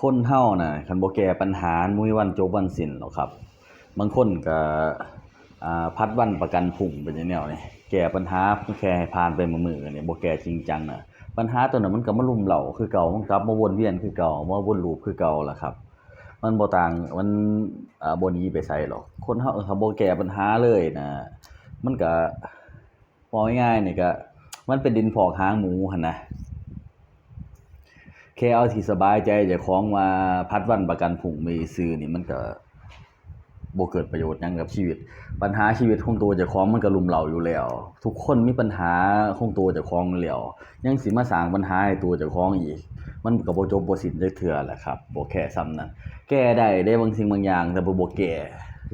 คนเฮาน่ะคันบ่แก้ปัญหาบ่มีวันจบวันสิ้นหรอกครับบางคนก็ผัดวันประกันพรุ่งไปจังแนวนี้แก้ปัญหาแค่ให้ผ่านไปมื้อๆนี่บ่แก้จริงจังน่ะปัญหาตัวนั้นมันก็มารุมเร้าคือเก่ามันกลับมาวนเวียนคือเก่ามาวนลูปคือเก่าล่ะครับมันบ่ต่างมันบ่หนีไปไสหรอกคนเฮาถ้าบ่แก้ปัญหาเลยน่ะมันก็เว้าง่ายๆนี่ก็มันเป็นดินพอกหางหมูหั่นนะ แค่เอาที่สบายใจเจ้าของว่าพัดวันประกันพรุ่งไปซื่อนี่มันก็บ่เกิดประโยชน์หยังกับชีวิตปัญหาชีวิตของตัวเจ้าของมันก็รุมเร้าอยู่แล้วทุกคนมีปัญหาของตัวเจ้าของอยู่แล้วยังสิมาสร้างปัญหาให้ตัวเจ้าของอีกมันก็บ่จบบ่สิ้นจักเทื่อแหละครับบ่แค่ส่ำนั้นแก้ได้เด้บางสิ่งบางอย่างแต่บ่แก้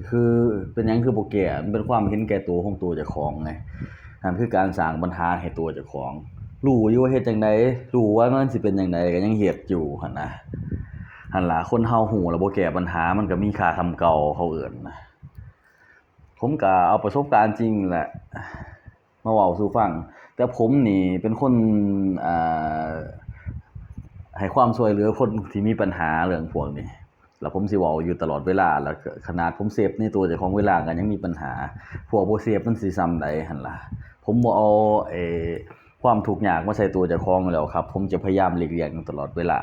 คือเป็นหยังคือบ่แก้มันเป็นความเห็นแก่ตัวของตัวเจ้าของไงนั่นคือการสร้างปัญหาให้ตัวเจ้าของ รู้อยู่ว่าเฮ็ดจั่งใดรู้ว่ามันสิเป็นจั่งใดก็ยังเฮ็ดอยู่หั่นนะหั่นล่ะคนเฮาฮู้แล้วบ่แก้ปัญหามันก็มีค่าส่ำเก่าเขาเอิ้นนะผมก็เอาประสบการณ์จริงแหละมาเว้าสู่ฟังแต่ผมนี่เป็นคนอ่าให้ความช่วยเหลือคนที่มีปัญหาเรื่องพวกนี้แล้วผมสิเว้าอยู่ตลอดเวลาแล้วก็ขนาดผมเซฟในตัวเจ้าของเวลาก็ยังมีปัญหาพวกบ่เซฟมันสิส่ำใดหั่นล่ะผมบ่เอาความทุกข์ยากมาใส่ตัวเจ้าของอยู่แล้วครับผมจะพยายามหลีกเลี่ยงอยู่ตลอดเวลา